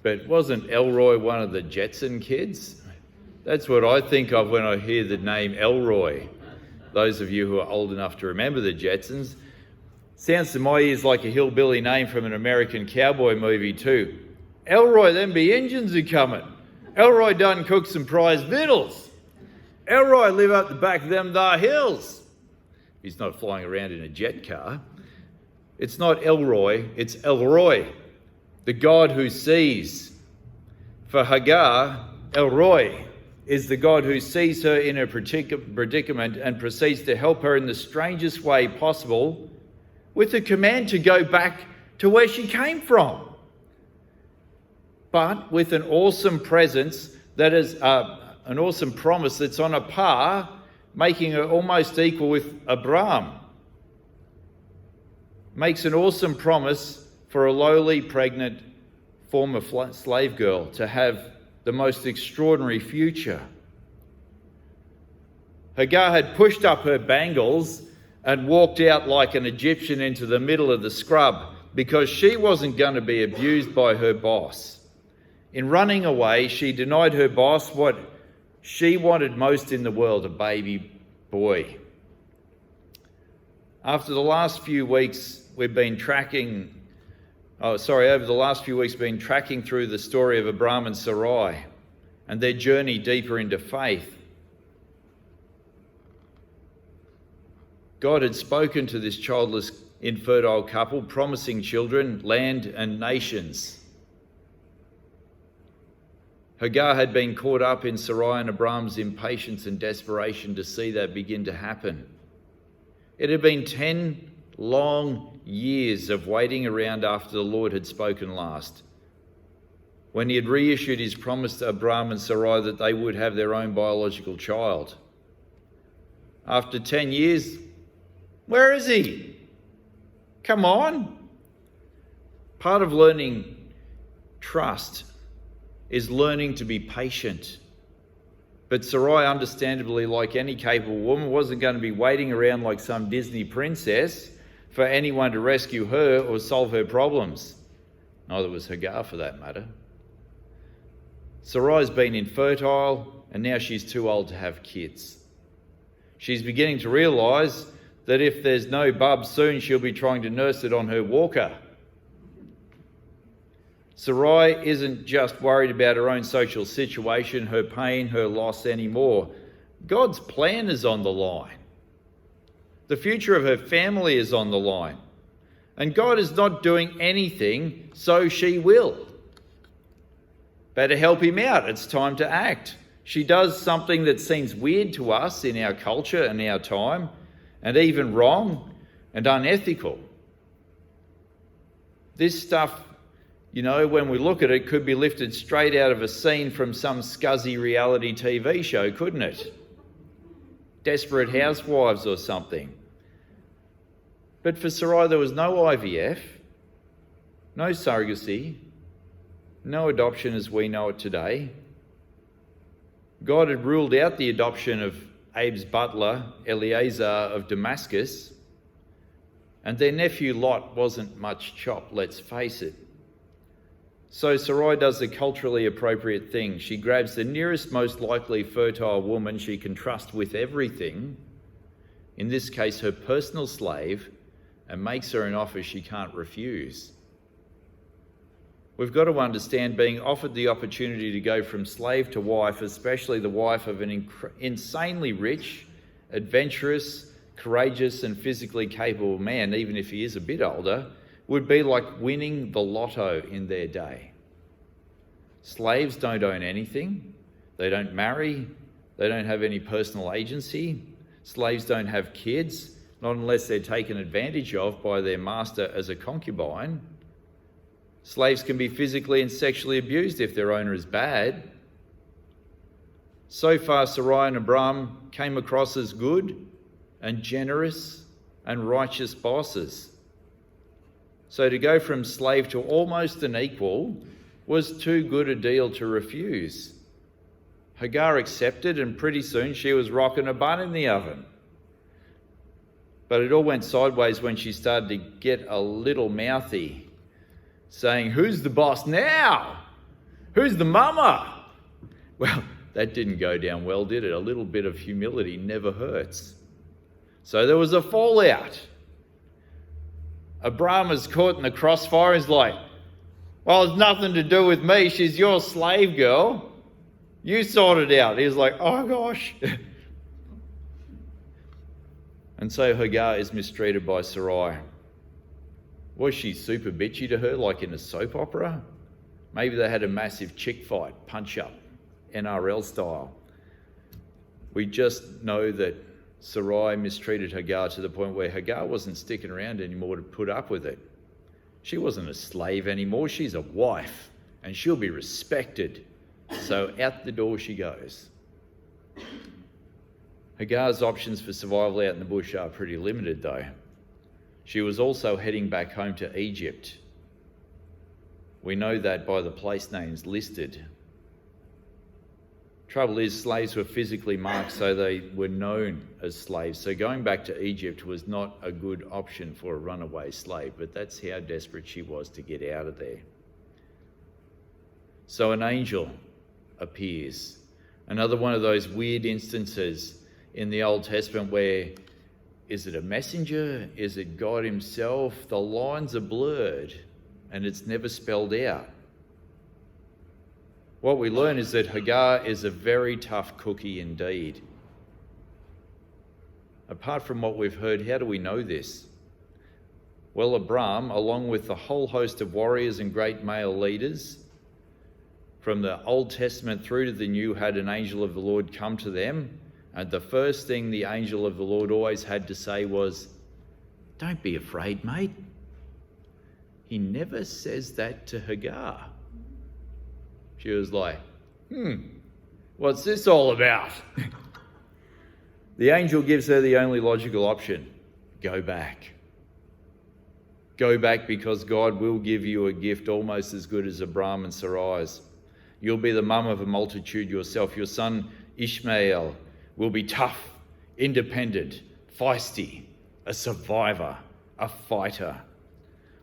But wasn't Elroy one of the Jetson kids? That's what I think of when I hear the name Elroy. Those of you who are old enough to remember the Jetsons. Sounds to my ears like a hillbilly name from an American cowboy movie too. Elroy, them be engines are coming. Elroy done cook some prize victuals. Elroy live up the back of them thar hills. He's not flying around in a jet car. It's not Elroy, it's Elroy, the God who sees. For Hagar, Elroy is the God who sees her in her predicament and proceeds to help her in the strangest way possible, with a command to go back to where she came from. But with an awesome presence that is an awesome promise that's on a par, making her almost equal with Abraham. Makes an awesome promise for a lowly pregnant former slave girl to have the most extraordinary future. Hagar had pushed up her bangles and walked out like an Egyptian into the middle of the scrub because she wasn't going to be abused by her boss. In running away, she denied her boss what she wanted most in the world, a baby boy. Over the last few weeks, been tracking through the story of Abraham and Sarai and their journey deeper into faith. God had spoken to this childless, infertile couple, promising children, land and nations. Hagar had been caught up in Sarai and Abraham's impatience and desperation to see that begin to happen. It had been 10 long years of waiting around after the Lord had spoken last, when he had reissued his promise to Abraham and Sarai that they would have their own biological child. After 10 years, where is he? Come on. Part of learning trust is learning to be patient. But Sarai, understandably, like any capable woman, wasn't going to be waiting around like some Disney princess for anyone to rescue her or solve her problems. Neither was Hagar, for that matter. Sarai's been infertile, and now she's too old to have kids. She's beginning to realise that if there's no bub soon, she'll be trying to nurse it on her walker. Sarai isn't just worried about her own social situation, her pain, her loss anymore. God's plan is on the line. The future of her family is on the line. And God is not doing anything, so she will. Better help him out. It's time to act. She does something that seems weird to us in our culture and our time, and even wrong and unethical. This stuff, when we look at it, could be lifted straight out of a scene from some scuzzy reality TV show, couldn't it? Desperate Housewives or something. But for Sarai, there was no IVF, no surrogacy, no adoption as we know it today. God had ruled out the adoption of Abe's butler, Eliezer of Damascus, and their nephew Lot wasn't much chop, let's face it. So Sarai does the culturally appropriate thing. She grabs the nearest, most likely fertile woman she can trust with everything, in this case her personal slave, and makes her an offer she can't refuse. We've got to understand being offered the opportunity to go from slave to wife, especially the wife of an insanely rich, adventurous, courageous and physically capable man, even if he is a bit older, would be like winning the lotto in their day. Slaves don't own anything. They don't marry. They don't have any personal agency. Slaves don't have kids, not unless they're taken advantage of by their master as a concubine. Slaves can be physically and sexually abused if their owner is bad. So far, Sarai and Abraham came across as good and generous and righteous bosses. So to go from slave to almost an equal was too good a deal to refuse. Hagar accepted, and pretty soon she was rocking a bun in the oven. But it all went sideways when she started to get a little mouthy, saying, "Who's the boss now? Who's the mama? Well, that didn't go down well, did it? A little bit of humility never hurts. So there was a fallout. Abram is caught in the crossfire. He's like, well, it's nothing to do with me. She's your slave girl. You sort it out. He's like, oh gosh. And so Hagar is mistreated by Sarai. Was she super bitchy to her, like in a soap opera? Maybe they had a massive chick fight, punch up, NRL style. We just know that Sarai mistreated Hagar to the point where Hagar wasn't sticking around anymore to put up with it. She wasn't a slave anymore. She's a wife, and she'll be respected. So out the door she goes. Hagar's options for survival out in the bush are pretty limited, though. She was also heading back home to Egypt. We know that by the place names listed. Trouble is, slaves were physically marked, so they were known as slaves. So going back to Egypt was not a good option for a runaway slave, but that's how desperate she was to get out of there. So an angel appears. Another one of those weird instances in the Old Testament where, is it a messenger? Is it God himself? The lines are blurred and it's never spelled out. What we learn is that Hagar is a very tough cookie indeed. Apart from what we've heard, how do we know this? Well, Abram, along with the whole host of warriors and great male leaders, from the Old Testament through to the New, had an angel of the Lord come to them. And the first thing the angel of the Lord always had to say was, don't be afraid, mate. He never says that to Hagar. She was like, what's this all about? The angel gives her the only logical option. Go back. Go back, because God will give you a gift almost as good as Abram and Sarai's. You'll be the mum of a multitude yourself. Your son Ishmael will be tough, independent, feisty, a survivor, a fighter.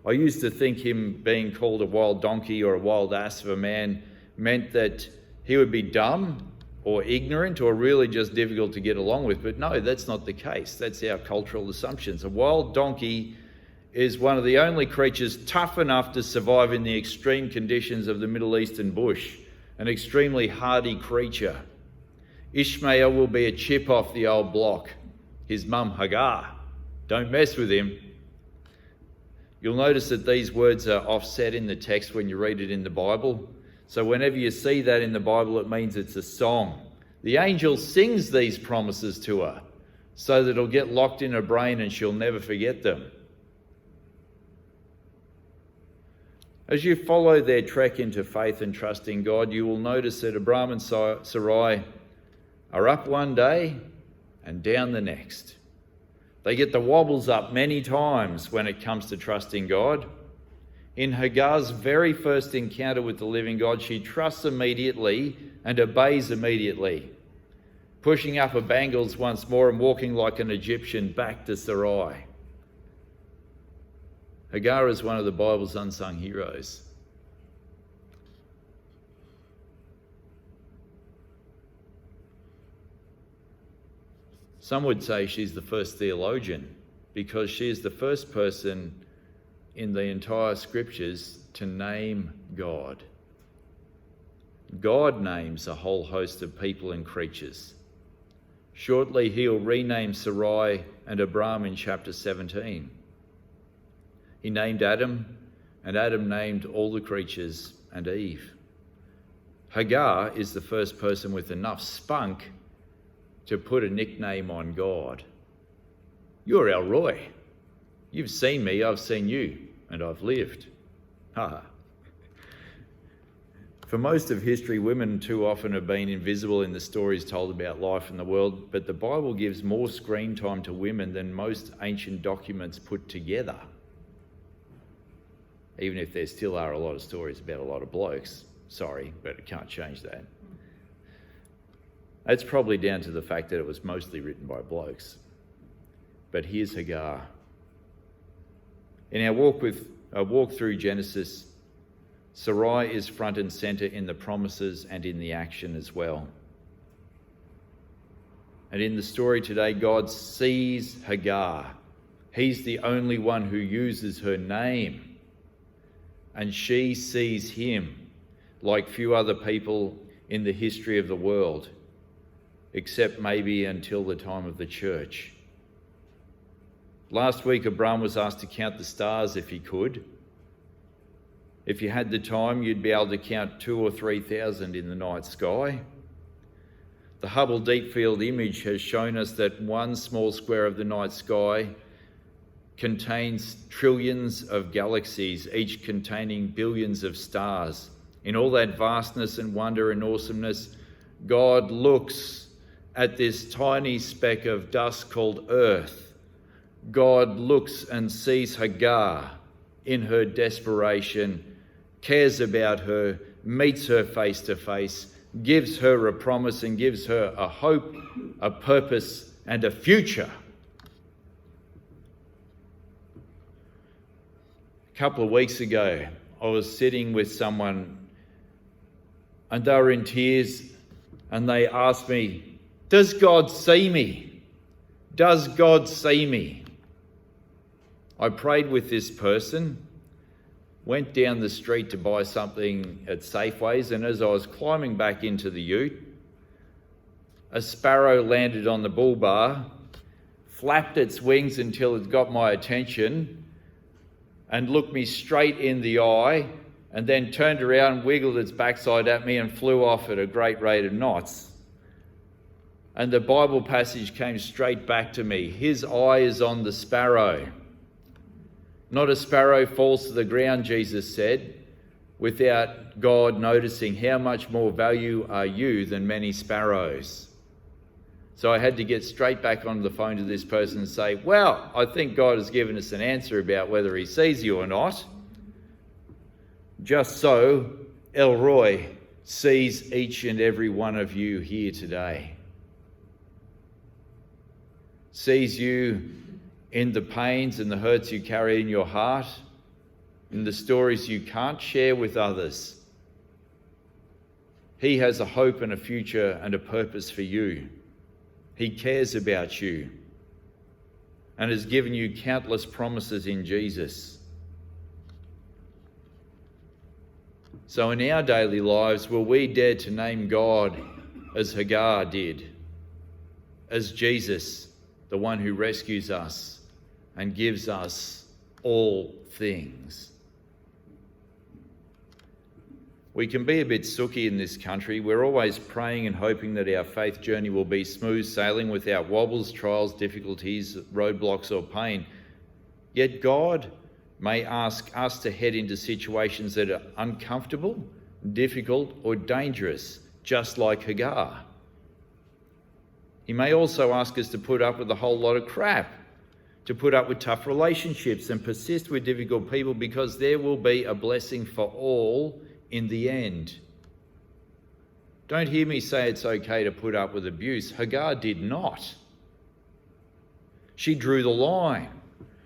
I used to think him being called a wild donkey or a wild ass of a man meant that he would be dumb or ignorant or really just difficult to get along with. But no, that's not the case. That's our cultural assumptions. A wild donkey is one of the only creatures tough enough to survive in the extreme conditions of the Middle Eastern bush, an extremely hardy creature. Ishmael will be a chip off the old block. His mum, Hagar, don't mess with him. You'll notice that these words are offset in the text when you read it in the Bible. So whenever you see that in the Bible, it means it's a song. The angel sings these promises to her so that it'll get locked in her brain and she'll never forget them. As you follow their trek into faith and trust in God, you will notice that Abram and Sarai are up one day and down the next. They get the wobbles up many times when it comes to trusting God. In Hagar's very first encounter with the living God, she trusts immediately and obeys immediately, pushing up her bangles once more and walking like an Egyptian back to Sarai. Hagar is one of the Bible's unsung heroes. Some would say she's the first theologian because she is the first person in the entire scriptures to name God. God names a whole host of people and creatures. Shortly, he'll rename Sarai and Abram in chapter 17. He named Adam, and Adam named all the creatures and Eve. Hagar is the first person with enough spunk to put a nickname on God. You're El Roy. You've seen me, I've seen you, and I've lived. For most of history, women too often have been invisible in the stories told about life in the world, but the Bible gives more screen time to women than most ancient documents put together. Even if there still are a lot of stories about a lot of blokes. Sorry, but it can't change that. That's probably down to the fact that it was mostly written by blokes. But here's Hagar. In our walk through Genesis, Sarai is front and centre in the promises and in the action as well. And in the story today, God sees Hagar. He's the only one who uses her name. And she sees him like few other people in the history of the world, except maybe until the time of the church. Last week, Abraham was asked to count the stars if he could. If you had the time, you'd be able to count 2,000 or 3,000 in the night sky. The Hubble Deep Field image has shown us that one small square of the night sky contains trillions of galaxies, each containing billions of stars. In all that vastness and wonder and awesomeness, God looks at this tiny speck of dust called Earth. God looks and sees Hagar in her desperation, cares about her, meets her face to face, gives her a promise and gives her a hope, a purpose, and a future. A couple of weeks ago, I was sitting with someone and they were in tears and they asked me, "Does God see me? Does God see me?" I prayed with this person, went down the street to buy something at Safeways, and as I was climbing back into the ute, a sparrow landed on the bull bar, flapped its wings until it got my attention, and looked me straight in the eye, and then turned around, wiggled its backside at me and flew off at a great rate of knots. And the Bible passage came straight back to me. His eye is on the sparrow. Not a sparrow falls to the ground, Jesus said, without God noticing. How much more value are you than many sparrows? So I had to get straight back on the phone to this person and say, well, I think God has given us an answer about whether he sees you or not. Just so, El Roy sees each and every one of you here today. Sees you in the pains and the hurts you carry in your heart, in the stories you can't share with others. He has a hope and a future and a purpose for you. He cares about you and has given you countless promises in Jesus. So in our daily lives, will we dare to name God as Hagar did, as Jesus, the one who rescues us and gives us all things? We can be a bit sooky in this country. We're always praying and hoping that our faith journey will be smooth sailing without wobbles, trials, difficulties, roadblocks or pain. Yet God may ask us to head into situations that are uncomfortable, difficult or dangerous, just like Hagar. He may also ask us to put up with a whole lot of crap, to put up with tough relationships and persist with difficult people, because there will be a blessing for all in the end. Don't hear me say it's okay to put up with abuse. Hagar did not. She drew the line.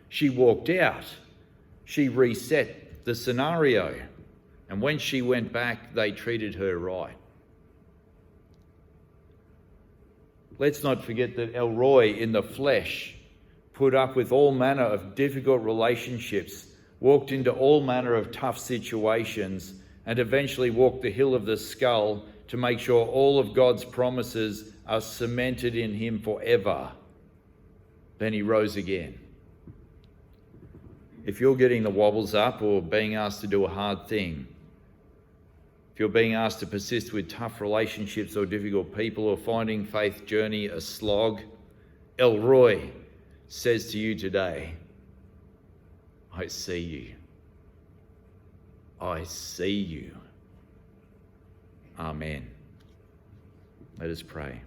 She walked out. She reset the scenario. And when she went back, they treated her right. Let's not forget that El Roy in the flesh put up with all manner of difficult relationships, walked into all manner of tough situations, and eventually walked the hill of the skull to make sure all of God's promises are cemented in him forever. Then he rose again. If you're getting the wobbles up or being asked to do a hard thing, if you're being asked to persist with tough relationships or difficult people, or finding faith journey a slog, El Roy says to you today, I see you. I see you. Amen. Let us pray.